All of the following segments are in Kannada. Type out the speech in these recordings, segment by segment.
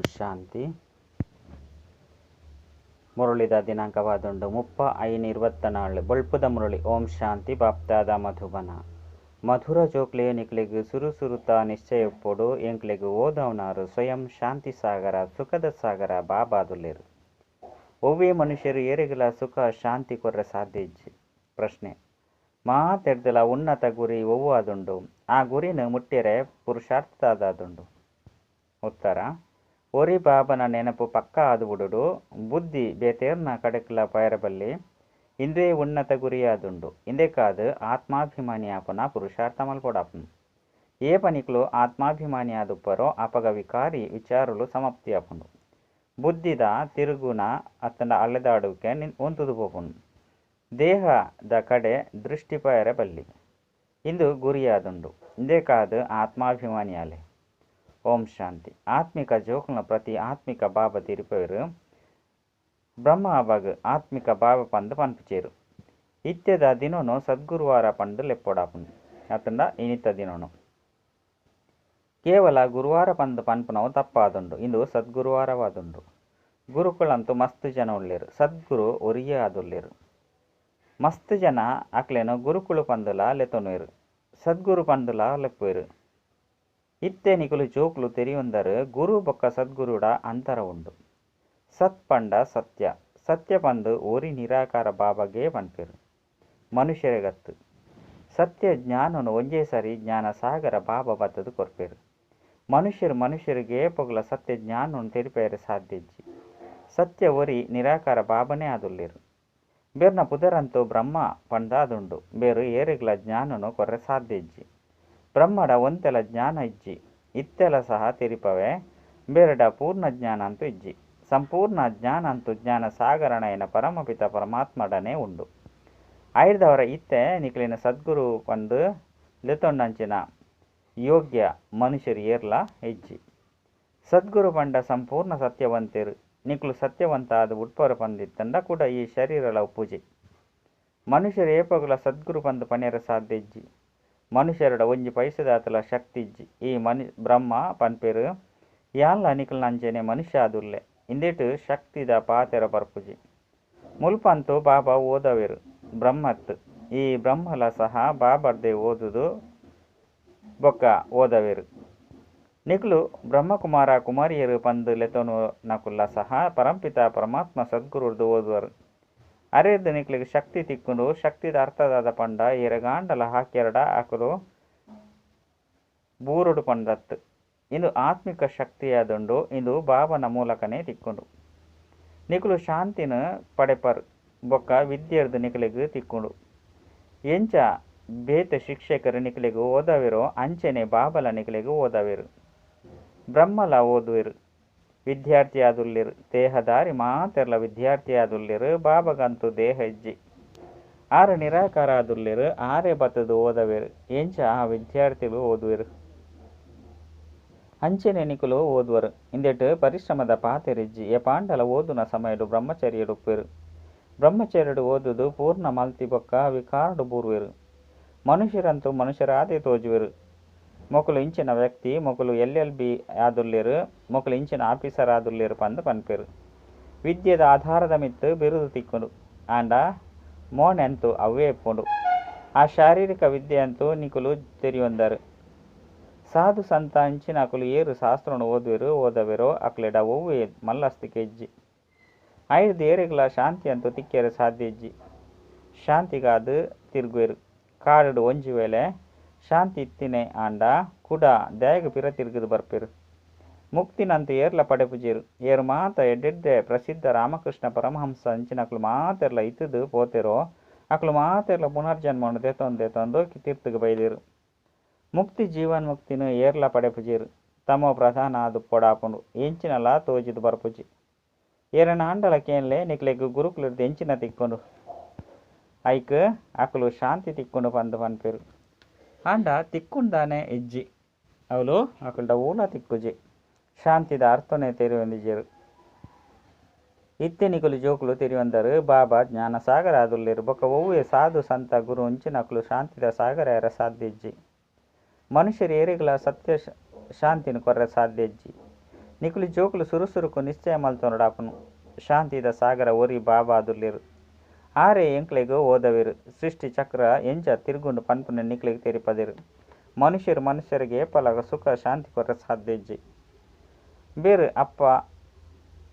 ಶಾಂತಿ. ಮುರಳಿದ ದಿನಾಂಕವಾದುಂಡು 30/5/24 ಬೊಳ್ಪುದ ಮುರಳಿ. ಓಂ ಶಾಂತಿ. ಬಾಪ್ತಾದ ಮಧುಬನ. ಮಧುರ ಜೋಕ್ಲೆಯು ನಿಕ್ಲೆಗು ಸುರುಸುರುತ ನಿಶ್ಚಯಪ್ಪೊಡು ಎಂಕ್ಲೆಗು ಓದವನಾರು ಸ್ವಯಂ ಶಾಂತಿ ಸಾಗರ ಸುಖದ ಸಾಗರ ಬಾಬಾದುಲ್ಲೆರು. ಒವ್ವೇ ಮನುಷ್ಯರು ಏರಿಗಲ ಸುಖ ಶಾಂತಿ ಕೊರ್ರೆ ಸಾಧ್ಯ ಇಜ್ಜಿ. ಪ್ರಶ್ನೆ: ಮಾತೆಡ್ದಲ ಉನ್ನತ ಗುರಿ ಒವ್ವು ಆದುಂಡು. ಆ ಗುರಿನ ಮುಟ್ಟಿರೆ ಪುರುಷಾರ್ಥದಾದುಂಡು. ಉತ್ತರ: ಒರಿ ಬಾಬನ ನೆನಪು ಪಕ್ಕ ಆದುಬಿಡುಡು. ಬುದ್ಧಿ ಬೇತೇರ್ನ ಕಡೆಕ್ಲ ಪೈರಬಲ್ಲಿ ಇಂದೇ ಉನ್ನತ ಗುರಿಯಾದುಂಡು. ಇಂದೇ ಕಾದು ಆತ್ಮಾಭಿಮಾನಿ ಆಪುನ ಪುರುಷಾರ್ಥ ಮಲ್ಪೊಡಾಪುನು. ఏ పనికులు ఆత్మాభిమాని ఆదుప్పరో అపగ వికారి విచారులు సమాప్తి అపును. బుద్ధిద తిరుగున అతನ ಅಲೆದಾಡುವಿಕೆ ಒಂತುದು ಪೋಪುನು. ದೇಹದ ಕಡೆ ದೃಷ್ಟಿ ಪೈರ ಬಲ್ಲಿ ಇಂದು ಗುರಿಯಾದುಂಡು. ಇಂದೇ ಕಾದು ಆತ್ಮಾಭಿಮಾನಿ ಆಲೆ. ಓಂ ಶಾಂತಿ. ಆತ್ಮಿಕ ಜೋಕುಲ ಪ್ರತಿ ಆತ್ಮಿಕ ಬಾಬ ತಿರುಪೇರು ಬ್ರಹ್ಮ ಅಬಗ್ ಆತ್ಮಿಕ ಬಾಬ ಪಂದು ಪನ್ಪಿಚೇರು. ಇತ್ಯದ ದಿನೋನು ಸದ್ಗುರುವಾರ ಪಂಡು ಲೆಪ್ಪೊಡಾಪುನು. ಅತಂಡ ಇನಿತ ದಿನೋನು ಕೇವಲ ಗುರುವಾರ ಪಂದು ಪನ್ಪುನವು ತಪ್ಪಾದುಂಡು. ಇಂದು ಸದ್ಗುರುವಾರವಾದುಂಡು. ಗುರುಕುಳಂತೂ ಮಸ್ತ್ ಜನ ಉಳ್ಳೇರು. ಸದ್ಗುರು ಒರಿಯೇ ಆದುಲ್ಲೇರು. ಮಸ್ತ್ ಜನ ಅಕ್ಲೇನು ಗುರುಕುಳು ಪಂದುಲ ಲೆತೊನುವೆರು. ಸದ್ಗುರು ಪಂದುಲ ಲೆಪ್ಪುವೆರು. ಇತ್ತೆ ನಿಕುಲು ಜೋಕ್ಲು ತೆರಿಯೊಂದರು ಗುರು ಬೊಕ್ಕ ಸದ್ಗುರುಡ ಅಂತರ ಉಂಡು. ಸತ್ ಪಂಡ ಸತ್ಯ. ಸತ್ಯ ಪಂದು ಓರಿ ನಿರಾಕಾರ ಬಾಬಾಗೆ ಪನ್ಪೇರು. ಮನುಷ್ಯರಿಗತ್ತು ಸತ್ಯ ಜ್ಞಾನನು ಒಂಜೇ ಸರಿ ಜ್ಞಾನ ಸಾಗರ ಬಾಬಾ ಬತ್ತದು ಕೊರ್ಪೇರು. ಮನುಷ್ಯರಿಗೆ ಪೊಗಲ ಸತ್ಯ ಜ್ಞಾನನು ತೆರಿಪೇರೆ ಸಾಧ್ಯ ಇಜ್ಜಿ. ಸತ್ಯ ಒರಿ ನಿರಾಕಾರ ಬಾಬನೇ ಆದುಲ್ಲೇರು. ಬೇರ್ನ ಪುದರಂತೂ ಬ್ರಹ್ಮ ಪಂಡಾದುಂಡು. ಬೇರು ಏರಿಗ್ಲ ಜ್ಞಾನನು ಕೊರ್ರೆ ಸಾಧ್ಯ ಇಜ್ಜಿ. ಬ್ರಹ್ಮಡ ಒಂತೆಲ ಜ್ಞಾನ ಇಜ್ಜಿ. ಇತ್ತೆಲ ಸಹ ತೆರಿಪವೆ. ಬೇರಡ ಪೂರ್ಣ ಜ್ಞಾನ ಅಂತೂ ಇಜ್ಜಿ. ಸಂಪೂರ್ಣ ಜ್ಞಾನ ಅಂತೂ ಜ್ಞಾನ ಸಾಗರಣೆಯನ ಪರಮಪಿತ ಪರಮಾತ್ಮಡನೇ ಉಂಡು. ಐದವರ ಇತ್ತೆ ನಿಕ್ಲಿನ ಸದ್ಗುರು ಪಂದು ಲೆತೊಂಡಂಚಿನ ಯೋಗ್ಯ ಮನುಷ್ಯರು ಏರ್ಲ ಇಜ್ಜಿ. ಸದ್ಗುರು ಪಂಡ ಸಂಪೂರ್ಣ ಸತ್ಯವಂತರು. ನಿಕ್ಲು ಸತ್ಯವಂತ ಆದ ಉಟ್ಪರ ಪಂದಿತ್ತಂಡ ಕೂಡ ಈ ಶರೀರಲ ಪೂಜೆ. ಮನುಷ್ಯರು ಏಪಗುಲ ಸದ್ಗುರು ಪಂದು ಪನ್ಯರ ಸಾಧ್ಯ ಇಜ್ಜಿ. ಮನುಷ್ಯರುಡ ಒಂಜಿ ಪೈಸದಾತಲ ಶಕ್ತಿ ಇಜ್ಜಿ. ಈ ಬ್ರಹ್ಮ ಪನ್ಪೇರು ಯಾನ್ಲ ನಿಕ್ಲು ನಂಚೆನೆ ಮನುಷ್ಯ ಆದುಲ್ಲೆ. ಇಂದೇಟು ಶಕ್ತಿದ ಪಾತೆರ ಪರ್ಪುಜಿ. ಮುಲ್ಪಂತೂ ಬಾಬಾ ಓದವೇರು ಬ್ರಹ್ಮತ್. ಈ ಬ್ರಹ್ಮಲ ಸಹ ಬಾಬರ್ದೆ ಓದುದು ಬೊಕ್ಕ ಓದವೇರು. ನಿಕ್ಲು ಬ್ರಹ್ಮಕುಮಾರ ಕುಮಾರಿಯರು ಪಂದು ಲೆತೊನು ನಕುಲ್ಲ ಸಹ ಪರಂಪಿತ ಪರಮಾತ್ಮ ಸದ್ಗುರುರ್ದು ಓದುವರು. ಅರೆದು ನಿಕ್ಲಿಗೆ ಶಕ್ತಿ ತಿಕ್ಕುಂಡು. ಶಕ್ತಿದ ಅರ್ಥದಾದ ಪಂಡ ಎರಗಾಂಡಲ ಹಾಕ್ಯರಡ ಆಕಲು ಬೂರುಡು ಪಂಡತ್ತು. ಇಂದು ಆತ್ಮಿಕ ಶಕ್ತಿಯಾದುಂಡು. ಇಂದು ಬಾಬನ ಮೂಲಕನೇ ತಿಕ್ಕುಂಡು. ನಿಕುಲು ಶಾಂತಿನ ಪಡೆಪರ್ ಬೊಕ್ಕ ವಿದ್ಯೆರ್ದು ನಿಕಲಿಗೆ ತಿಕ್ಕುಂಡು. ಎಂಚ ಬೇತ ಶಿಕ್ಷಕರು ನಿಕಲಿಗೆ ಓದವೆರೋ ಅಂಚೆನೆ ಬಾಬಲ ನಿಕಲಿಗೆ ಓದವೆರು. ಬ್ರಹ್ಮಲ ಓದುವೆರು. ವಿದ್ಯಾರ್ಥಿ ಆದುಲ್ಲೇರು. ದೇಹದಾರಿ ಮಾತೆರ್ಲ ವಿದ್ಯಾರ್ಥಿ ಆದುಲ್ಲೇರು. ಬಾಬಗಂತೂ ದೇಹ ಇಜ್ಜಿ. ಆರು ನಿರಾಕಾರ ಆದುಲ್ಲೇರು. ಆರೇ ಬತ್ತದು ಓದವೇರು. ಎಂಚ ಆ ವಿದ್ಯಾರ್ಥಿಗಳು ಓದುವೆರು. ಅಂಚೆನೆ ನಿಕುಲು ಓದುವರು. ಇಂದೆಟ್ಟು ಪರಿಶ್ರಮದ ಪಾತೆರಿಜ್ಜಿ. ಎ ಪಾಂಡಲ ಓದುನ ಸಮಯಡು ಬ್ರಹ್ಮಚರ್ಯಡು ಉಪ್ಪೇರು. ಬ್ರಹ್ಮಚರ್ಯಡು ಓದುದು ಪೂರ್ಣ ಮಲ್ತಿ ಬೊಕ್ಕ ವಿಕಾರಡು ಬೂರುವೆರು. ಮನುಷ್ಯರಂತೂ ಮನುಷ್ಯರಾದೇ ತೋಜುವೆರು. ಮೊಕಲು ಇಂಚಿನ ವ್ಯಕ್ತಿ, ಮೊಕಲು LLB ಆದುಲ್ಲೇರು, ಮೊಕಲು ಇಂಚಿನ ಆಫೀಸರ್ ಆದುಲ್ಲೇರು ಪಂದು ಪನ್ಪೇರು. ವಿದ್ಯೆದ ಆಧಾರದ ಮಿತ್ತು ಬಿರುದು ತಿಕ್ಕುಂಡು. ಆಂಡ ಮೋನೆಂತೂ ಅವೇ ಎಪ್ಪುಂಡು. ಆ ಶಾರೀರಿಕ ವಿದ್ಯೆ ಅಂತೂ ನಿಕುಲು ತೆರಿಯೊಂದರು. ಸಾಧು ಸಂತ ಅಂಚಿನ ಅಕುಲು ಏರು ಶಾಸ್ತ್ರನು ಓದವೆರೋ ಅಕ್ಲೆಡ ಒವ್ವೇ ಮಲ್ಲಸ್ತಿಕೆ ಇಜ್ಜಿ. ಐದು ಏರಿಗ್ಲ ಶಾಂತಿ ಅಂತೂ ತಿಕ್ಕೆರೆ ಸಾಧ್ಯ ಇಜ್ಜಿ. ಶಾಂತಿಗಾದು ತಿರುಗುವೆರು. ಕಾಡುಡು ಒಂಜಿ ವೇಳೆ ಶಾಂತಿ ಇತ್ತಿನೆ ಆಂಡ ಕುಡ ದೇಗ ಪಿರ ತಿರುಗುದು ಬರ್ಪೇರು. ಮುಕ್ತಿನಂತೂ ಏರ್ಲ ಪಡೆಪುಜೇರು. ಏರು ಮಾತ ಎಡ್ಡೆಡ್ಡೆ ಪ್ರಸಿದ್ಧ ರಾಮಕೃಷ್ಣ ಪರಮಹಂಸ ಅಂಚಿನಕ್ಲು ಮಾತೆರ್ಲ ಇತ್ತದು ಪೋತೆರೋ ಅಕ್ಲು ಮಾತೆರ್ಲ ಪುನರ್ಜನ್ಮನು ತೆತ್ತೊಂದು ತೀರ್ಥಗೆ ಬೈದೇರು. ಮುಕ್ತಿ ಜೀವನ್ಮುಕ್ತಿನ ಏರ್ಲ ಪಡೆಪುಜೇರು. ತಮೋ ಪ್ರಧಾನ ಆದು ಪೊಡಾಪುಂಡು. ಎಂಚಿನಲ ತೋಜಿದು ಬರ್ಪುಜಿ. ಏರನ ಆಂಡಲ ಕೇನ್ಲೆ ನಿಕ್ಲೆಗ್ ಗುರುಕುಲರ್ದು ಎಂಚಿನ ತಿಕ್ಕೊಂಡು ಐಕ್ ಅಕುಲು ಶಾಂತಿ ತಿಕ್ಕೊಂಡು ಪಂದು ಪನ್ಪೇರು. ಆಂಡ ತಿಕ್ಕುಂಡಾನೆ ಇಜ್ಜಿ. ಅವಳು ಅಕಲ್ಡ ಊಲ ತಿಕ್ಕುಜಿ. ಶಾಂತಿದ ಅರ್ಥನೆ ತೆರಿಯೊಂದಿಜೇರು. ಇತ್ತೆ ನಿಕುಲು ಜೋಕುಲು ತೆರಿಯೊಂದರು. ಬಾಬಾ ಜ್ಞಾನ ಸಾಗರ ಆದುಲ್ಲೇರು. ಬೊಕ್ಕ ಒವ್ವೇ ಸಾಧು ಸಂತ ಗುರು ಅಂಚಿನಕುಲು ಶಾಂತಿದ ಸಾಗರ ಯಾರ ಸಾಧ್ಯ ಇಜ್ಜಿ. ಮನುಷ್ಯರು ಏರಿಗಲ ಸತ್ಯ ಶಾಂತಿನ ಕೊರ್ರೆ ಸಾಧ್ಯ ಇಜ್ಜಿ. ನಿಕುಲು ಜೋಕುಲು ಸುರುಸುರುಕು ನಿಶ್ಚಯ ಮಲ್ತೊನಡಾಪುನು ಶಾಂತಿದ ಸಾಗರ ಒರಿ ಬಾಬಾ ಅದುರ್ಲಿರು ಆರೆ ಎಂಕ್ಲೆಗು ಓದವಿರು ಸೃಷ್ಟಿ ಚಕ್ರ ಎಂಚ ತಿರುಗುಂಡು ಪನ್ಪುನ ನಿಕ್ಲೆಗೆ ತೆರಿಪದಿರು ಮನುಷ್ಯರಿಗೆ ಪಲಗ ಸುಖ ಶಾಂತಿ ಕೊರ ಸಾಧ್ಯಜ್ಜಿ ಬೇರು ಅಪ್ಪ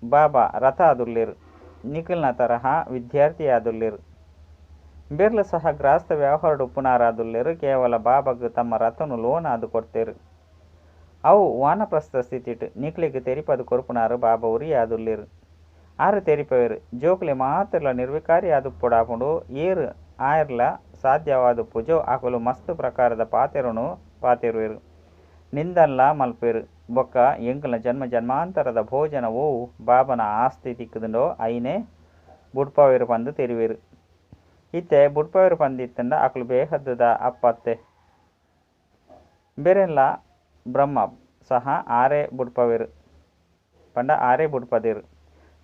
ಬಾಬಾ ರಥ ಅದುರ್ಲಿರು ನಿಖಿಲ್ನ ತರಹ ವಿದ್ಯಾರ್ಥಿ ಆದುರ್ಲಿರು ಬೇರ್ಲು ಸಹ ಗ್ರಾಸ್ತ ವ್ಯವಹಾರ ಪುನರಾದುರ್ಲಿರು ಕೇವಲ ಬಾಬಾಗ ತಮ್ಮ ರಥನು ಲೋನ್ ಆದು ಕೊಡ್ತೇರು ಅವು ವಾನಪ್ರಸ್ಥ ಸ್ಥಿತಿಟ್ ನಿಕ್ಲಿಗೆ ತೆರಿಪದು ಕೊರ್ಪುನಾರು ಬಾಬಾ ಉರಿ ಆದುರ್ಲಿರು ಆರು ತೆರಿಪವೇರು ಜೋಕ್ಲೆ ಮಾತ್ರಲ ನಿರ್ವಿಕಾರಿ ಆದು ಪೊಡಾಪುಂಡು ಏರು ಆಯರ್ಲ ಸಾಧ್ಯವಾದ ಪುಜೋ ಆಕಲು ಮಸ್ತ್ ಪ್ರಕಾರದ ಪಾತೆರುವೆರು ನಿಂದನ್ಲ ಮಲ್ಪೇರು ಬೊಕ್ಕ ಎಂಕಲ್ನ ಜನ್ಮ ಜನ್ಮಾಂತರದ ಭೋಜನ ಓವು ಬಾಬನ ಆಸ್ತಿ ತಿಕ್ಕುದುಂಡೋ ಐನೇ ಬುಡ್ಪವೇರು ಪಂದು ತೆರಿವೇರು ಇತ್ತೆ ಬುಡ್ಪವೇರು ಪಂದಿತ್ತಂಡ ಆಕಲು ಬೇಹದ್ದದ ಅಪ್ಪತ್ತೆ ಬೇರೆಲ್ಲ ಬ್ರಹ್ಮ ಸಹ ಆರೇ ಬುಡ್ಪವೇರು ಪಂಡ ಆರೇ ಬುಡ್ಪದೇರು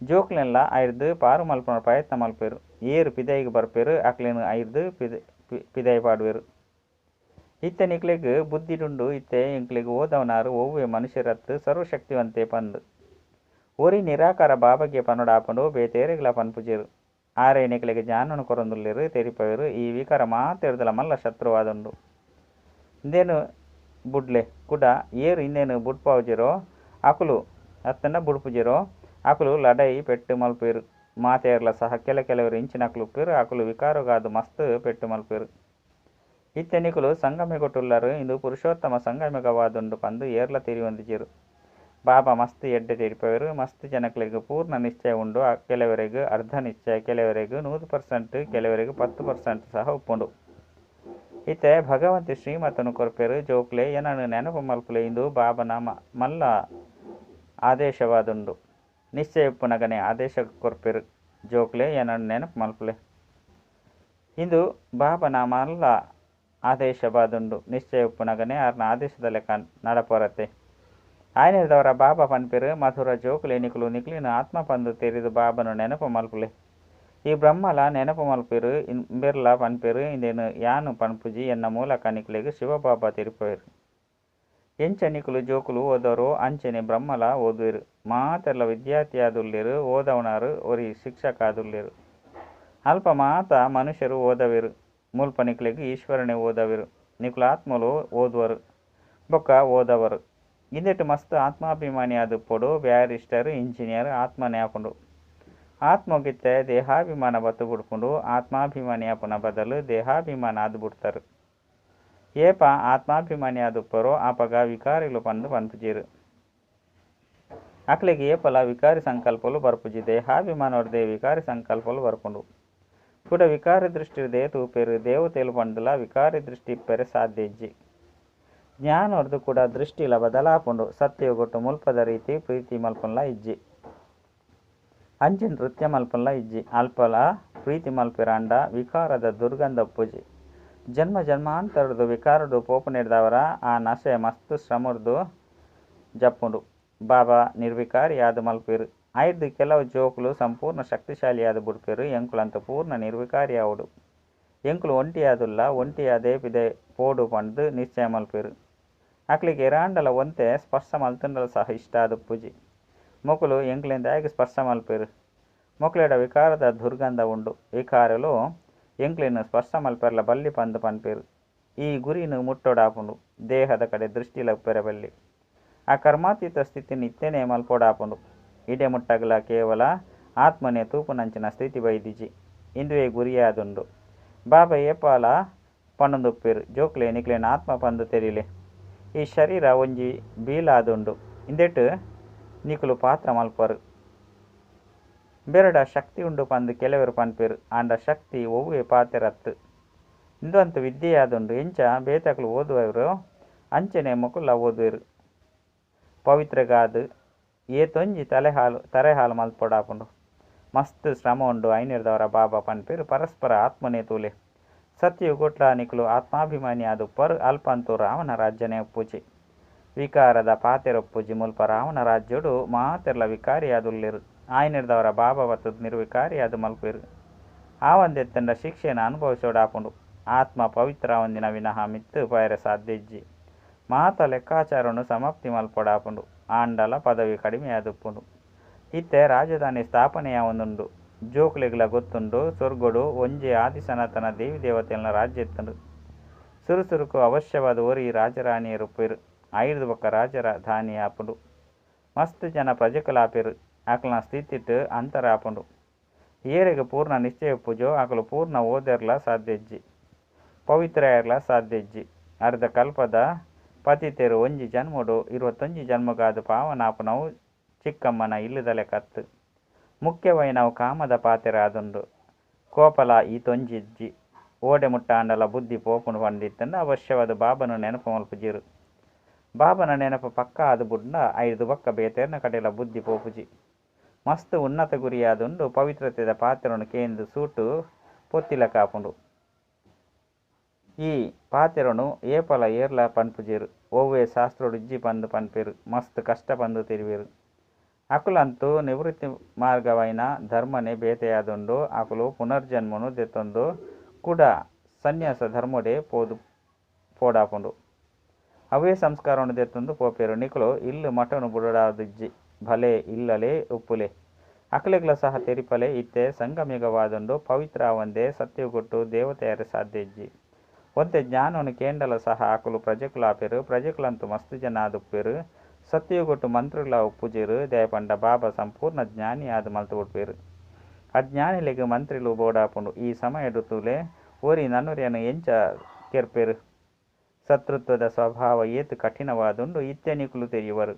ಜೋಕ್ಲೆಲ್ಲ ಐರ್ದು ಪಾರು ಮಲ್ಪನ ಪ್ರಯತ್ನ ಮಲ್ಪೇರು ಏರು ಪಿದೈಗೆ ಬರ್ಪೇರು ಅಕ್ಲೇನು ಐರ್ದು ಪಿದೈ ಪಾಡುವೆರು ಇತ್ತೆ ನಿಕ್ಲೆಗ್ ಬುದ್ಧಿಡುಂಡು ಇತ್ತೆ ಎಂಕ್ಲೆಗ್ ಓದವನಾರು ಒವ್ವೆ ಮನುಷ್ಯರತ್ತು ಸರ್ವಶಕ್ತಿವಂತೆ ಪಂದು ಒರಿ ನಿರಾಕಾರ ಬಾಬಗೆ ಪನ್ನಡಾಪಂಡು ಬೇತೇರೆಗ್ಲ ಪನ್ಪುಜೇರು ಆರೆ ನಿಕ್ಲೆಗ್ ಜ್ಞಾನನು ಕೊರೊಂದುಲ್ಲೆರು ತೆರಿಪವೇರು ಈ ವಿಕಾರ ಮಾತೆರ್ದಲ ಮಲ್ಲ ಶತ್ರುವಾದುಂಡು ಇಂದೇನು ಬುಡ್ಲೆ ಕುಡ ಏರು ಇನ್ನೇನು ಬುಡ್ಪಾವುಜೆರೋ ಅಕುಲು ಅತ್ತನ್ನ ಬುಡ್ಪುಜೆರೋ ಆಕಲು ಲಡೈ ಪೆಟ್ಟು ಮಲ್ಪೇರು ಮಾತೆಯರ್ಲ ಸಹ ಕೆಲವರು ಇಂಚಿನಕ್ಲು ಉಪ್ಪೇರು ಆಕಲು ವಿಕಾರಗಾದು ಮಸ್ತ್ ಪೆಟ್ಟು ಮಲ್ಪೇರು ಇತ್ತೆ ನಿಕುಲು ಸಂಗಮೆಗೊಟ್ಟುಲ್ಲರು ಇಂದು ಪುರುಷೋತ್ತಮ ಸಂಗಮೆಗವಾದುಂಡು ಪಂದು ಏರ್ಲ ತಿರಿಯೊಂದಿಜೆರು ಬಾಬಾ ಮಸ್ತ್ ಎಡ್ಡೆ ತೆರಿಪವೇರು ಮಸ್ತ್ ಜನಕ್ಲೆಗ್ ಪೂರ್ಣ ನಿಶ್ಚಯ ಉಂಡು ಕೆಲವರೆಗೂ ಅರ್ಧ ನಿಶ್ಚಯ ಕೆಲವರೆಗೂ 100%, ಕೆಲವರೆಗೂ 10% ಸಹ ಉಪ್ಪುಂಡು ಇತ್ತೆ ಭಗವಂತಿ ಶ್ರೀಮತನು ಕೊರ್ಪೇರು ಜೋಕ್ಲೆ ಏನನ್ನು ನೆನಪು ಮಲ್ಪುಲೆ ಇಂದು ಬಾಬನ ಮಲ್ಲ ಆದೇಶವಾದುಂಡು ನಿಶ್ಚಯ ಉಪ್ಪುನಗನೆ ಆದೇಶ ಕೊರ್ಪೆರು ಜೋಕ್ಲೆ ಏನನ್ನು ನೆನಪು ಮಲ್ಪುಲೆ ಇಂದು ಬಾಬನ ಮಲ್ಲ ಆದೇಶ ಬಾದುಂಡು ನಿಶ್ಚಯ ಉಪ್ಪುನಗನೆ ಆರ್ನ ಆದೇಶದ ಲೆಕ್ಕ ನಡಪೊರತೆ ಆಯ್ನಿರ್ದವರ ಬಾಬಾ ಪನ್ಪೇರು ಮಧುರ ಜೋಕ್ಲೆ ನಿಕ್ಲಿನ ಆತ್ಮ ಪಂದು ತೆರೆದು ಬಾಬನು ನೆನಪು ಮಲ್ಪುಲೆ ಈ ಬ್ರಹ್ಮಲ ನೆನಪು ಮಲ್ಪೇರು ಬೆರ್ಲ ಪನ್ಪೇರು ಇಂದೇನು ಯಾನು ಪನ್ಪುಜಿ ಎನ್ನ ಮೂಲಕ ನಿಕ್ಲೆಗ್ ಶಿವಬಾಬಾ ತೆರಿಪೇರು ಎಂಚ ನಿಕುಲು ಜೋಕುಲು ಓದೋರು ಅಂಚೆನೆ ಬ್ರಹ್ಮಲ ಓದುವೆರು ಮಾತೆಲ್ಲ ವಿದ್ಯಾರ್ಥಿ ಆದುಲ್ಲೇರು ಓದವನಾರು ಒರಿ ಶಿಕ್ಷಕ ಆದುಲ್ಲೇರು ಅಲ್ಪ ಮಾತ ಮನುಷ್ಯರು ಓದವೆರು ಮುಲ್ಪ ನಿಕ್ಲೆಗ್ ಈಶ್ವರನೇ ಓದವೆರು ನಿಕುಲು ಆತ್ಮಲು ಓದುವರು ಬೊಕ್ಕ ಓದವರು ಇಂದೆಟ್ಟು ಮಸ್ತ್ ಆತ್ಮಾಭಿಮಾನಿ ಆದು ಪೊಡು ಬ್ಯಾರಿಸ್ಟರ್ ಇಂಜಿನಿಯರ್ ಆತ್ಮನೇ ಆಪುಂಡು ಆತ್ಮಗಿತ್ತೆ ದೇಹಾಭಿಮಾನ ಬತ್ತು ಬಿಡ್ಕೊಂಡು ಆತ್ಮಾಭಿಮಾನಿ ಆಪುನ ಬದಲು ದೇಹಾಭಿಮಾನ ಆದು ಬಿಡ್ತಾರೆ ಏಪ ಆತ್ಮಾಭಿಮಾನಿ ಆದುಪ್ಪರೋ ಆಪಗ ವಿಕಾರಿಗಳು ಪಂದು ಪನ್ಪುಜೀರು ಅಕ್ಲೆಗೆ ಏಪಲ ವಿಕಾರಿ ಸಂಕಲ್ಪಲು ಬರ್ಪುಜಿ ದೇಹಾಭಿಮಾನ ಹೊಡೆದೇ ವಿಕಾರಿ ಸಂಕಲ್ಪಲು ಬರ್ಪುಂಡು ಕೂಡ ವಿಕಾರಿ ದೃಷ್ಟಿ ದೇ ತೂಪೇರು ದೇವತೆಲು ಪಂಡುಲ ವಿಕಾರಿ ದೃಷ್ಟಿ ಇಪ್ಪೆರೆ ಸಾಧ್ಯ ಇಜ್ಜಿ ಜ್ಞಾನ ಹೊಡೆದು ಕೂಡ ದೃಷ್ಟಿಲ ಬದಲಾಪುಂಡು ಸತ್ಯಗೊಟ್ಟು ಮುಲ್ಪದ ರೀತಿ ಪ್ರೀತಿ ಮಲ್ಪನ್ಲ ಇಜ್ಜಿ ಅಂಚೆ ನೃತ್ಯ ಮಲ್ಪನ್ಲ ಇಜ್ಜಿ ಅಲ್ಪಲ ಪ್ರೀತಿ ಮಲ್ಪಿರ ಅಂಡ ವಿಕಾರದ ದುರ್ಗಂಧ ಪೂಜಿ ಜನ್ಮ ಜನ್ಮಾಂತರದು ವಿಕಾರಡು ಪೋಪು ನೀಡಿದವರ ಆ ನಶೆ ಮಸ್ತು ಶ್ರಮರ್ದು ಜಪ್ಪುಂಡು ಬಾಬಾ ನಿರ್ವಿಕಾರಿ ಆದು ಮಲ್ಪೇರು ಐದು ಕೆಲವು ಜೋಕುಲು ಸಂಪೂರ್ಣ ಶಕ್ತಿಶಾಲಿಯಾದ ಬುಡ್ಪೇರು ಎಂಕುಲಂತ ಪೂರ್ಣ ನಿರ್ವಿಕಾರಿ ಆವುಡು ಎಂಕುಲು ಒಂಟಿಯಾದುಲ್ಲ ಒಂಟಿಯಾದೇ ಪಿದೆ ಪೋಡು ಪಂಡು ನಿಶ್ಚಯ ಮಲ್ಪೇರು ಅಕ್ಲಿಗೆ ಎರಾಂಡಲ ಒಂತೆ ಸ್ಪರ್ಶ ಮಲ್ತುಂಡಲ ಸಹ ಇಷ್ಟ ಆದ ಪೂಜಿ ಮೊಕುಲು ಎಂಕ್ಲಿಂದ ಆಗಿ ಸ್ಪರ್ಶ ಮಲ್ಪೇರು ಮೊಕ್ಲೆಡ ವಿಕಾರದ ದುರ್ಗಂಧ ಉಂಡು ವಿಕಾರಲು ಎಂಕ್ಲಿನ ಸ್ಪರ್ಶ ಮಲ್ಪೆರ್ಲ ಬಲ್ಲಿ ಪಂದು ಪನ್ಪೇರು ಈ ಗುರಿನು ಮುಟ್ಟೋಡಾಪುಂಡು ದೇಹದ ಕಡೆ ದೃಷ್ಟಿಲ ಉಪ್ಪೆರೆ ಬಲ್ಲಿ ಆ ಕರ್ಮಾತೀತ ಸ್ಥಿತಿನ ಇತ್ತೇನೆ ಮಲ್ಪೋಡಾಪುಂಡು ಇಡೆ ಮುಟ್ಟಗಲ ಕೇವಲ ಆತ್ಮನೇ ತೂಪುನಂಚಿನ ಸ್ಥಿತಿ ಬೈದಿಜಿ ಇಂದುವೇ ಗುರಿಯಾದುಂಡು ಬಾಬಾ ಏಪಾಲ ಪಣ್ಣುದುಪ್ಪೇರು ಜೋಕ್ಲೆ ನಿಕ್ಲೆನ ಆತ್ಮ ಪಂದು ತೆರಿಲೆ ಈ ಶರೀರ ಒಂಜಿ ಬೀಲಾದುಂಡು ಇಂದೆಟ್ಟು ನಿಕುಲು ಪಾತ್ರ ಮಲ್ಪರು ಬೆರಡ ಶಕ್ತಿ ಉಂಡು ಪಂದು ಕೆಲವರು ಪನ್ಪೇರು ಆಂಡ ಶಕ್ತಿ ಒವ್ವೆ ಪಾತೆರತ್ತು ಇಂದು ವಿದ್ಯೆಯಾದುಂಡು ಎಂಚ ಬೇತಕಲು ಓದುವವರು ಅಂಚನೆ ಮೊಕುಲ ಓದುವೆರು ಪವಿತ್ರಗಾದು ಏತೊಂಜಿ ತರೆಹಾಲು ಮಲ್ಪೊಡಾಪುಂಡು ಮಸ್ತ್ ಶ್ರಮ ಉಂಡು ಐನಿರ್ದವರ ಬಾಬಾ ಪನ್ಪೇರು ಪರಸ್ಪರ ಆತ್ಮನೇ ತೂಲೆ ಸತ್ಯು ಗೊಟ್ಲ ನಿಕುಲು ಆತ್ಮಾಭಿಮಾನಿ ಆದು ಪರ್ ಅಲ್ಪಂತು ರಾವಣ ರಾಜ್ಯನೇ ಒಪ್ಪುಜಿ ವಿಕಾರದ ಪಾತೆರೊಪ್ಪುಜಿ ಮುಲ್ಪ ರಾವಣ ರಾಜ್ಯಡು ಮಾತೆರ್ಲ ವಿಕಾರಿಯಾದುಲ್ಲೆರು ಆಯ್ನಿರ್ದವರ ಬಾಬಾ ಬತ್ತದ ನಿರ್ವಿಕಾರಿಯಾದು ಮಲ್ಪೇರು ಆ ಒಂದೆತ್ತಂಡ ಶಿಕ್ಷೆನ ಅನುಭವಿಸೋಡಾಪುಂಡು ಆತ್ಮ ಪವಿತ್ರ ಒಂದಿನ ವಿನಃ ಮಿತ್ತು ಪೈರೆ ಸಾಧ್ಯ ಇಜ್ಜಿ ಮಾತ ಲೆಕ್ಕಾಚಾರನು ಸಮಾಪ್ತಿ ಮಲ್ಪೊಡಾಪುಂಡು ಆಂಡಲ ಪದವಿ ಕಡಿಮೆ ಆದುಪ್ಪುಂಡು. ಇತ್ತೆ ರಾಜಧಾನಿ ಸ್ಥಾಪನೆಯ ಒಂದುಂಡು. ಜೋಕ್ಲೆಗ್ಲ ಗೊತ್ತುಂಡು ಸೊರ್ಗೊಡು ಒಂಜಿ ಆದಿಸನಾತನ ದೇವಿ ದೇವತೆಲ್ನ ರಾಜ್ಯ ಇತ್ತುಂಡು. ಸುರುಸುರುಕು ಅವಶ್ಯವಾದ ಓರಿ ರಾಜರಾಣಿಯರು ಪೇರು. ಐದು ಬೊಕ್ಕ ರಾಜಧಾನಿ ಆಪುಂಡು. ಮಸ್ತ್ ಜನ ಪ್ರಜೆಕುಲಾಪೆರು. ಅಕಲ್ನ ಸ್ಥಿತಿಟ್ ಅಂತರ ಆಪುಂಡು. ಏರೆಗ್ ಪೂರ್ಣ ನಿಶ್ಚಯ ಪೂಜೋ ಅಕಲು ಪೂರ್ಣ ಓದೆರ್ಲ ಸಾಧ್ಯಜ್ಜಿ, ಪವಿತ್ರಯರ್ಲ ಸಾಧ್ಯಜ್ಜಿ. ಅರ್ಧ ಕಲ್ಪದ ಪತಿತೆರು ಒಂಜಿ ಜನ್ಮಡು 21 ಜನ್ಮಗಾದ ಪಾವನಾಪುನವು ಚಿಕ್ಕಮ್ಮನ ಇಲ್ಲದಲೆ ಕತ್ತು. ಮುಖ್ಯವೈನವು ಕಾಮದ ಪಾತೆರ ಆದುಂಡು. ಕೋಪಲ ಈ ತೊಂಜಿಜ್ಜಿ ಓಡೆ ಮುಟ್ಟಾಂಡಲ ಬುದ್ಧಿ ಪೋಪುನು ಪಂಡಿತ್ತಂದು ಅವಶ್ಯವಾದ ಬಾಬನು ನೆನಪು ಮಲ್ಪುಜಿರು. ಬಾಬನ ನೆನಪು ಪಕ್ಕ ಆದು ಬುಡ್ಡ 5 ಬೊಕ್ಕ ಬೇತೆರ್ನ ಕಡೆಲ ಬುದ್ಧಿ ಪೋಪುಜಿ. ಮಸ್ತ್ ಉನ್ನತ ಗುರಿಯಾದುಂಡು. ಪವಿತ್ರತೆದ ಪಾತೆರನು ಕೇಂದು ಸೂಟು ಪೊತ್ತಿಲ ಕಾಪುಂಡು. ಈ ಪಾತೆರನು ಏಪಲ ಏರ್ಲ ಪನ್ಪುಜೇರು. ಒವ್ವೇ ಶಾಸ್ತ್ರೋಡು ಇಜ್ಜಿ ಪಂದು ಪನ್ಪೇರು. ಮಸ್ತ್ ಕಷ್ಟ ಪಂದು ತಿರುವೇರು. ಅಕುಲಂತೂ ನಿವೃತ್ತಿ ಮಾರ್ಗವೈನ ಧರ್ಮನೆ ಬೇತೆಯಾದುಂಡು. ಅಕುಲು ಪುನರ್ಜನ್ಮನು ದೆತ್ತೊಂದು ಕೂಡ ಸನ್ಯಾಸ ಧರ್ಮೊಡೆ ಪೋಡಾಪುಂಡು. ಅವೇ ಸಂಸ್ಕಾರನು ದೆತ್ತೊಂದು ಪೋಪೇರು. ನಿಕುಲು ಇಲ್ಲು ಮಠನು ಬುಡಾದಿಜ್ಜಿ ಭಲೆ ಇಲ್ಲಲೇ ಉಪ್ಪುಲೆ. ಅಕಲೆಗ್ಲ ಸಹ ತೆರಿಪಲೆ ಇತ್ತೆ ಸಂಗಮಿಗವಾದುಂಡು. ಪವಿತ್ರ ಒಂದೇ ಸತ್ಯಗೊಟ್ಟು ದೇವತೆಯರ ಸಾಧ್ಯ ಇಜ್ಜಿ. ಒಂತೆ ಜ್ಞಾನನು ಕೇಂಡಲ ಸಹ ಅಕಲು ಪ್ರಜೆಕುಲಾಪೆರು. ಪ್ರಜೆಕುಲಂತೂ ಮಸ್ತ್ ಜನ ಆದುಪ್ಪೇರು. ಸತ್ಯಗೊಟ್ಟು ಮಂತ್ರಗಳ ಉಪ್ಪುಜೇರು. ದಯಪಂಡ ಬಾಬಾ ಸಂಪೂರ್ಣ ಜ್ಞಾನಿ ಆದು ಮಲ್ತು ಬಿಡ್ಪೇರು. ಅಜ್ಞಾನಿಲೆಗ್ ಮಂತ್ರಿಲು ಬೋಡಾಪುಂಡು. ಈ ಸಮಯಡು ತೂಲೆ ಓರಿ ನನ್ನುರಿಯನ್ನು ಎಂಚ ಕೆರ್ಪೇರು. ಶತ್ರುತ್ವದ ಸ್ವಭಾವ ಏತು ಕಠಿಣವಾದುಂಡು. ಇತ್ತೆ ನಿಕುಲು ತೆರಿಯುವರು.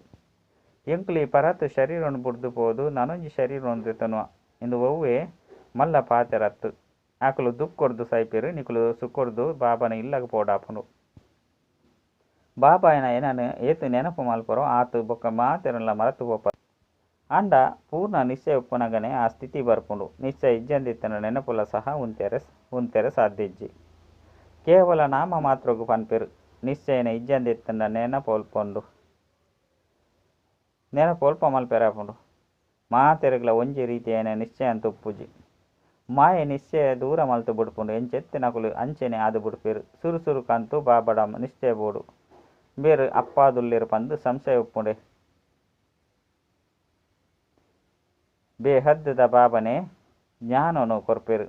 ಎಂಕುಲಿ ಪರತ್ ಶರೀರನು ಬುಡ್ದು ಪೋದು ನನೊಂಜಿ ಶರೀರನು ದೆತನು ಇಂದು ಒವ್ವೇ ಮಲ್ಲ ಪಾತೆರತ್ತು. ಅಕಲು ದುಕ್ಕೊರ್ದು ಸೈಪೇರು. ನಿಕುಲು ಸುಕ್ಕೊರ್ದು ಬಾಬನ ಇಲ್ಲಗ ಪೋಡಾಪುಂಡು. ಬಾಬಾಯನ ಏನನು ಏತು ನೆನಪು ಮಲ್ಪರೋ ಆತು ಬೊಕ್ಕ ಮಾತೆರನ್ಲ ಮರತು ಪೋಪ. ಅಂಡ ಪೂರ್ಣ ನಿಶ್ಚಯ ಉಪ್ಪುನಗನೆ ಆ ಸ್ಥಿತಿ ಬರ್ಪುಂಡು. ನಿಶ್ಚಯ ಇಜ್ಜಂದಿತ್ತನ ನೆನಪುಲ ಸಹ ಉಂತೆರೆ ಸಾಧ್ಯ ಇಜ್ಜಿ. ಕೇವಲ ನಾಮ ಮಾತ್ರಗು ಪನ್ಪೇರು. ನಿಶ್ಚಯನ ಇಜ್ಜಂದಿತ್ತನ ನೆನಪೊಲ್ಪ ಮಲ್ಪೆರಾಪುಂಡು. ಮಾತೆರೆಗ್ಲ ಒಂಜಿ ರೀತಿಯೈನ ನಿಶ್ಚಯ ಅಂತ ಉಪ್ಪುಜಿ. ಮಾಯೆ ನಿಶ್ಚಯ ದೂರ ಮಲ್ತು ಬುಡ್ಪುಂಡು. ಎಂಚೆತ್ತೆ ನಕುಲು ಅಂಚೆನೆ ಆದು ಬುಡ್ಪೇರು. ಸುರುಸುರುಕಂತೂ ಬಾಬಡ ನಿಶ್ಚಯ ಬೋಡು ಬೇರು ಅಪ್ಪಾದುಲ್ಲೇರು ಪಂದು ಸಂಶಯ ಉಪ್ಪುಂಡೆ. ಬೇಹದ್ದದ ಬಾಬನೆ ಜ್ಞಾನನು ಕೊರ್ಪೇರು.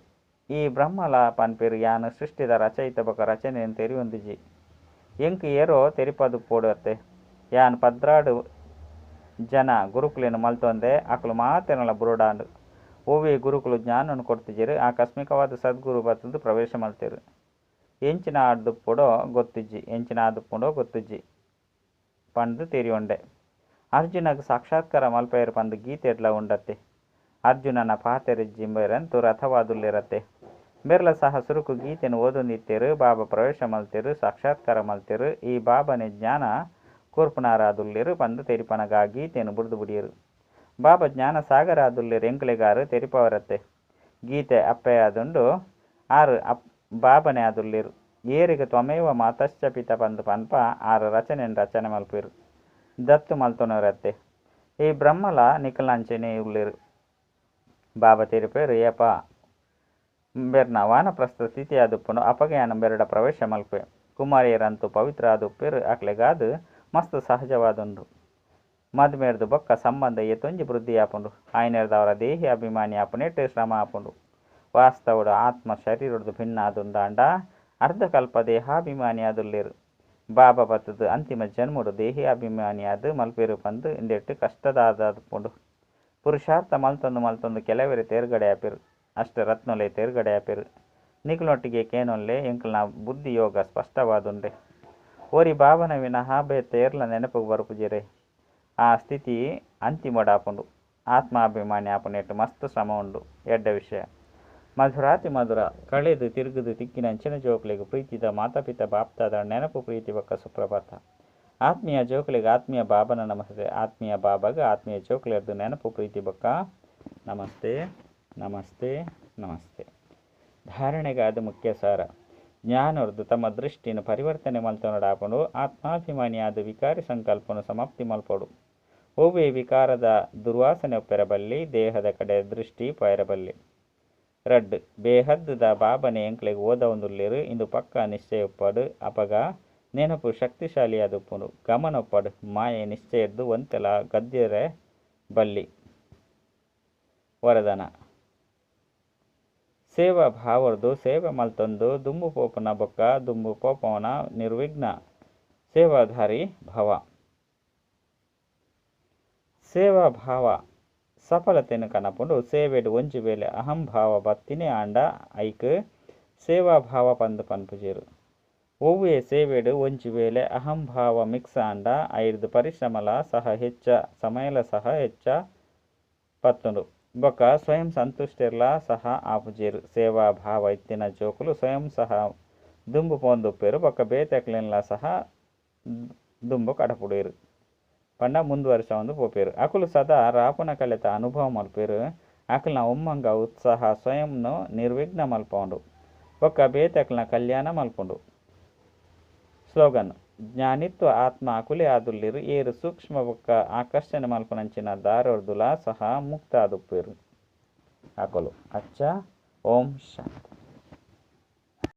ಈ ಬ್ರಹ್ಮಲ ಪನ್ಪೇರು ಯಾನು ಸೃಷ್ಟಿದ ರಚಯಿತ ಬೊಕ ರಚನೆಯನ್ನು ತೆರಿಯೊಂದಿಜಿ. ಎಂಕ್ ಏರೋ ತೆರಿಪದು ಪೋಡತ್ತೆ. ಯಾನ್ ಪದ್ರಾಡು ಜನ ಗುರುಕುಲೇನು ಮಲ್ತೊಂದೆ ಅಕಲು ಮಾತೆರಲ ಬುರುಡಾಂಡು. ಓವೇ ಗುರುಕುಲು ಜ್ಞಾನನು ಕೊಡ್ತಿಜೇರು. ಆಕಸ್ಮಿಕವಾದ ಸದ್ಗುರು ಬತ್ತದು ಪ್ರವೇಶ ಮಲ್ತೇರು. ಎಂಚಿನ ಆಡುಪ್ಪುಡೋ ಗೊತ್ತುಜ್ಜಿ ಪಂದು ತೆರಿಯೊಂಡೆ. ಅರ್ಜುನಗ್ ಸಾಕ್ಷಾತ್ಕಾರ ಮಲ್ಪೆಯರು ಪಂದು ಗೀತೆಡ್ಲ ಉಂಡತ್ತೆ. ಅರ್ಜುನನ ಪಾತೆರೆಜ್ಜಿಂಬೆರಂತೂ ರಥವಾದುಲ್ಲಿರತ್ತೆ. ಬೆರ್ಲ ಸಹ ಸುರುಕು ಗೀತೆನು ಓದೊಂದಿತ್ತೇರು. ಬಾಬಾ ಪ್ರವೇಶ ಮಲ್ತೇರು. ಸಾಕ್ಷಾತ್ಕಾರ ಮಲ್ತೇರು. ಈ ಬಾಬನೆ ಜ್ಞಾನ ಕೂರ್ಪುನಾರಾದುಲ್ಲೇರು ಪಂದು ತೆರಿಪನಗ ಗೀತೆಯನ್ನು ಬುಡ್ದು ಬುಡಿಯರು. ಬಾಬಾ ಜ್ಞಾನ ಸಾಗರ ಆದುಲ್ಲೇರು. ಎಂಕುಲೆಗಾರು ತೆರಿಪವರತ್ತೆ. ಗೀತೆ ಅಪ್ಪೆಯಾದುಂಡು ಆರು ಬಾಬನೆ ಆದುಲ್ಲೇರು. ಏರಿಗೆ ತ್ವಮೇವ ಮಾತಶ್ಚ ಪಿತ ಪಂದು ಪನ್ಪ ಆರು ರಚನೆ ಮಲ್ಪೇರು. ದತ್ತು ಮಲ್ತೊನರತ್ತೆ. ಈ ಬ್ರಹ್ಮಲ ನಿಕಲಂಚನೆ ಉಳ್ಳೇರು. ಬಾಬಾ ತೆರಿಪೇರು ಏಪ ಬೆರ್ನ ವಾನಪ್ರಸ್ಥ ಸ್ಥಿತಿ ಆದುಪ್ಪುಂಡು. ಅಪಗಯಾನ ಬೆರಡ ಪ್ರವೇಶ ಮಲ್ಪೆ. ಕುಮಾರಿಯರಂತೂ ಪವಿತ್ರ ಆದುಪ್ಪೇರು. ಅಕ್ಲೆಗಾದು ಮಸ್ತ್ ಸಹಜವಾದುಂಡು. ಮದ್ಮೇರ್ದು ಬೊಕ್ಕ ಸಂಬಂಧ ಏತೊಂಜಿ ವೃದ್ಧಿ ಆಪುಂಡು. ಆಯ್ನೆರ್ದವರ ದೇಹಿ ಅಭಿಮಾನಿ ಆಪುನೆಟ್ಟು ಶ್ರಮ ಆಪುಂಡು. ವಾಸ್ತವಡು ಆತ್ಮ ಶರೀರದ್ದು ಭಿನ್ನ ಆದುಂಡಾಂಡ ಅರ್ಧ ಕಲ್ಪ ದೇಹಾಭಿಮಾನಿ ಆದುಲ್ಲೇರು. ಬಾಬಾ ಬತ್ತದು ಅಂತಿಮ ಜನ್ಮಡು ದೇಹಿ ಅಭಿಮಾನಿ ಆದು ಮಲ್ಪೇರು ಪಂದು ಇಂದೆಟ್ಟು ಕಷ್ಟದಾದಪುಂಡು. ಪುರುಷಾರ್ಥ ಮಲ್ತೊಂದು ಕೆಲವೆರೆ ತೇರ್ಗಡೆ ಆಪೇರು. ಅಷ್ಟ ರತ್ನೊಲೆ ತೇರ್ಗಡೆ ಆಪೇರು. ನಿಕುಲೊಟ್ಟಿಗೆ ಕೇನೊಲ್ಲೆ ಎಂಕಲ್ನ ಬುದ್ಧಿ ಯೋಗ ಸ್ಪಷ್ಟವಾದುಂಡೆ. ಓರಿ ಬಾಬನ ವಿನಃ ಬೇತೇರ್ಲ ನೆನಪು ಬರುಪುಜಿರೆ. ಆ ಸ್ಥಿತಿ ಅಂತಿಮಡಾಪುಂಡು. ಆತ್ಮಾಭಿಮಾನಿ ಆಪುನೆಟ್ಟು ಮಸ್ತ್ ಶ್ರಮ ಉಂಡು. ಎಡ್ಡ ವಿಷಯ ಮಧುರಾತಿ ಮಧುರ ಕಳೆದು ತಿರುಗುದು ತಿಕ್ಕಿನ ಅಂಚಿನ ಜೋಕ್ಲೆಗು ಪ್ರೀತಿದ ಮಾತಾಪಿತ ಬಾಪ್ತಾದ ನೆನಪು ಪ್ರೀತಿ ಬೊಕ್ಕ ಸುಪ್ರಭಾತ. ಆತ್ಮೀಯ ಜೋಕ್ಲೆಗೆ ಆತ್ಮೀಯ ಬಾಬನ ನಮಸ್ತೆ. ಆತ್ಮೀಯ ಬಾಬಾಗ ಆತ್ಮೀಯ ಜೋಕ್ಲೆರ್ದು ನೆನಪು ಪ್ರೀತಿ ಬೊಕ್ಕ ನಮಸ್ತೆ ನಮಸ್ತೆ ನಮಸ್ತೆ. ಧಾರಣೆಗಾದ ಮುಖ್ಯ ಸಾರ ಜ್ಞಾನರ್ದು ತಮ್ಮ ದೃಷ್ಟಿನ ಪರಿವರ್ತನೆ ಮಲ್ತೊನಡಾಪುಂಡು. ಆತ್ಮಾಭಿಮಾನಿಯಾದ ವಿಕಾರಿ ಸಂಕಲ್ಪನು ಸಮಾಪ್ತಿ ಮಲ್ಪಡು. ಓವೇ ವಿಕಾರದ ದುರ್ವಾಸನೆ ಒಪ್ಪೆರಬಲ್ಲಿ. ದೇಹದ ಕಡೆ ದೃಷ್ಟಿ ಪೈರಬಲ್ಲಿ. ಬೇಹದ್ದದ ಬಾಬನೆ ಎಂಕ್ಲೆಗ್ ಓದ ಒಂದುಲ್ಲೇರು. ಇಂದು ಪಕ್ಕ ನಿಶ್ಚಯ ಉಪ್ಪಡು. ಅಪಗ ನೆನಪು ಶಕ್ತಿಶಾಲಿಯಾದುಪ್ಪುಂಡು. ಗಮನೊಪ್ಪಡು ಮಾಯೆ ನಿಶ್ಚಯದ್ದು ಒಂತೆಲ ಗದ್ಯರೆ ಬಲ್ಲಿ. ವರದಾನ ಸೇವಾ ಭಾವರ್ದು ಸೇವೆ ಮಲ್ತೊಂದು ದುಂಬು ಪೋಪುನ ಬೊಕ್ಕ ದುಂಬು ಪೋಪವನ ನಿರ್ವಿಘ್ನ ಸೇವಾಧಾರಿ ಭವ. ಸೇವಾ ಭಾವ ಸಫಲತೆನು ಕನಪುಂಡು ಸೇವೆಡು ಒಂಜಿ ವೇಳೆ ಅಹಂಭಾವ ಬತ್ತಿನೇ ಆಂಡ ಐಕ್ ಸೇವಾ ಭಾವ ಪಂದು ಪನ್ಪುಜೇರು. ಒವ್ವೇ ಸೇವೆಡು ಒಂಜಿ ವೇಳೆ ಅಹಂಭಾವ ಮಿಕ್ಸ್ ಆಂಡ ಐರ್ದು ಪರಿಶ್ರಮಲ ಸಹ ಹೆಚ್ಚ ಸಮಯಲ ಸಹ ಹೆಚ್ಚ ಪತ್ತುಂಡು ಬೊಕ್ಕ ಸ್ವಯಂ ಸಂತುಷ್ಟಿರ್ಲ ಸಹ ಆಪುಜೇರು. ಸೇವಾ ಭಾವ ಇತ್ತಿನ ಜೋಕುಲು ಸ್ವಯಂ ಸಹ ದುಂಬು ಪೋಂದುಪ್ಪೇರು ಬೊಕ್ಕ ಬೇತೆಕ್ಲೆನ್ಲ ಸಹ ದುಂಬು ಕಡಪುಡೇರು ಪಂಡ ಮುಂದುವರಿಸ ಒಂದು ಪೋಪೇರು. ಅಕುಲು ಸದಾ ರಾಪುನ ಕಲೆತ ಅನುಭವ ಮಲ್ಪೇರು. ಅಕಲ್ನ ಒಮ್ಮಂಗ ಉತ್ಸಾಹ ಸ್ವಯಂನು ನಿರ್ವಿಘ್ನ ಮಲ್ಪೊಂಡು ಬೊಕ್ಕ ಬೇತೆಕ್ಲನ ಕಲ್ಯಾಣ ಮಲ್ಪುಂಡು. ಸ್ಲೋಗನ್ ಜ್ಞಾನಿತ್ವ ಆತ್ಮ ಅಕುಲೆ ಆದುಲ್ಲಿರು ಏರು ಸೂಕ್ಷ್ಮ ಬೊಕ್ಕ ಆಕರ್ಷಣೆ ಮಲ್ಪನಂಚಿನ ದಾರೊರ್ದುಲ ಸಹ ಮುಕ್ತ ಆದುಪ್ಪೇರು. ಅಕಲು ಅಚ್ಚ. ಓಂ ಶಾಂತಿ.